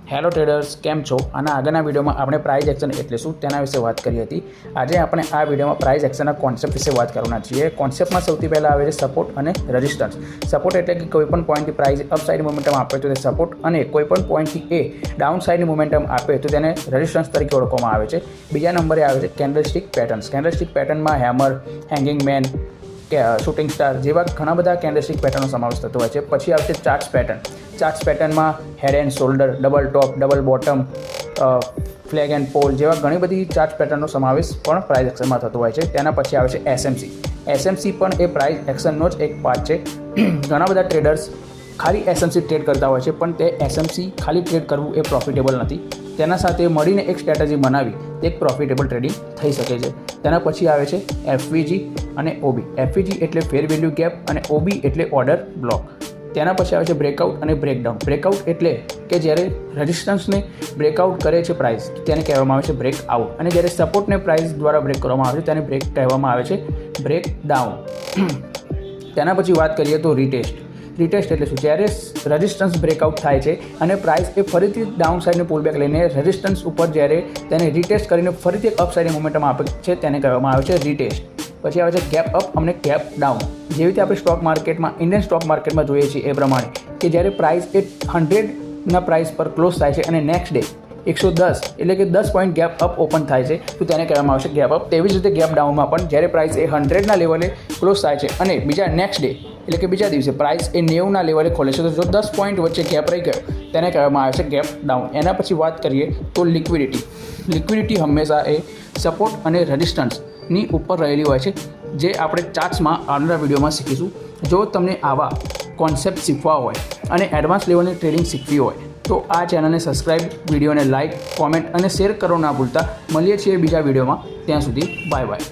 Hello traders, કેમ છો? આના આગળના વિડીયોમાં આપણે પ્રાઇસ એક્શન એટલે શું તેના વિશે વાત કરી હતી. આજે આપણે આ વિડીયોમાં પ્રાઇસ એક્શનના કોન્સેપ્ટ વિશે વાત કરવાના છીએ. કોન્સેપ્ટમાં સૌથી પહેલાં આવે છે સપોર્ટ અને રેઝિસ્ટન્સ. સપોર્ટ એટલે કે કોઈપણ પોઈન્ટથી પ્રાઇસ અપસાઇડ મોમેન્ટમ આપે તો તે સપોર્ટ, અને કોઈપણ પોઈન્ટથી ડાઉન સાઇડ મોમેન્ટમ આપે તો તેને રેઝિસ્ટન્સ તરીકે ઓળખવામાં આવે છે. બીજા નંબરે આવે છે કેન્ડલસ્ટિક પેટર્ન્સ. કેન્ડલસ્ટિક પેટર્નમાં hammer, hanging man, shooting star જેવા ઘણા બધા કેન્ડલસ્ટિક પેટર્નનો સમાવેશ થતો હોય છે. પછી આવશે ચાર્ટ્સ પેટર્ન. ચાર્ટ્સ પેટર્નમાં head and shoulder, double top, double bottom, flag and pole જેવા ઘણી બધી ચાર્ટ પેટર્નનો સમાવેશ પણ પ્રાઇસ એક્શનમાં થતો હોય છે. તેના પછી આવે છે એસએમસી. એસએમસી પણ એ પ્રાઇસ એક્શનનો જ એક પાર્ટ છે. ઘણા બધા ટ્રેડર્સ ખાલી એસએમસી ટ્રેડ કરતા હોય છે, પણ તે એસએમસી ખાલી ટ્રેડ કરવું એ પ્રોફિટેબલ નથી. તેના સાથે મળીને એક સ્ટ્રેટેજી બનાવી તે એક પ્રોફિટેબલ ટ્રેડિંગ થઈ શકે છે. તેના પછી આવે છે એફવીજી અને ઓબી. એફવીજી એટલે ફેર વેલ્યુ ગેપ અને ઓબી એટલે ઓર્ડર બ્લોક. તેના પછી આવે છે બ્રેકઆઉટ અને બ્રેકડાઉન. બ્રેકઆઉટ એટલે કે જ્યારે રેઝિસ્ટન્સને બ્રેકઆઉટ કરે છે પ્રાઇસ, તેને કહેવામાં આવે છે બ્રેકઆઉટ, અને જ્યારે સપોર્ટને પ્રાઇસ દ્વારા બ્રેક કરવામાં આવે છે તેને બ્રેક કહેવામાં આવે છે બ્રેકડાઉન. તેના પછી વાત કરીએ તો રીટેસ્ટ. રીટેસ્ટ એટલે શું? જ્યારે રેઝિસ્ટન્સ બ્રેકઆઉટ થાય છે અને પ્રાઇસ એ ફરીથી ડાઉન સાઇડને પુલબેક લઈને રેઝિસ્ટન્સ ઉપર જ્યારે તેને રીટેસ્ટ કરીને ફરીથી એક અપ સાઇડ મોમેન્ટમ આપે છે તેને કહેવામાં આવે છે રીટેસ્ટ. પછી આવે છે ગેપ અપ અને ગેપ ડાઉન. જેવી રીતે આપણે સ્ટોક માર્કેટમાં, ઇન્ડિયન સ્ટોક માર્કેટમાં જોઈએ છીએ એ પ્રમાણે કે જ્યારે પ્રાઇસ એ 100ના પ્રાઇસ પર ક્લોઝ થાય છે અને નેક્સ્ટ ડે 110 એટલે કે 10 પોઈન્ટ ગેપ અપ ઓપન થાય છે તો તેને કહેવામાં આવશે ગેપ અપ. તેવી જ રીતે ગેપ ડાઉનમાં પણ જ્યારે પ્રાઇસ એ 100ના લેવલે ક્લોઝ થાય છે અને બીજા નેક્સ્ટ ડે એટલે કે બીજા દિવસે પ્રાઇસ એ 90ના લેવલે ખોલે છે તો જો 10 પોઈન્ટ વચ્ચે ગેપ રહી ગયો તેને કહેવામાં આવે છે ગેપ ડાઉન. એના પછી વાત કરીએ તો લિક્વિડિટી. લિક્વિડિટી હંમેશા એ સપોર્ટ અને રેઝિસ્ટન્સની ઉપર રહેલી હોય છે, જે આપણે ચાર્ટ્સમાં આગળના વિડીયોમાં શીખીશું. જો તમને આવા કોન્સેપ્ટ શીખવા હોય અને એડવાન્સ લેવલની ટ્રેડિંગ શીખવી હોય તો આ ચેનલને સબસ્ક્રાઈબ, વિડીયોને લાઇક, કોમેન્ટ અને શેર કરો ના ભૂલતા. મળીએ છીએ બીજા વિડીયોમાં. ત્યાં સુધી બાય બાય.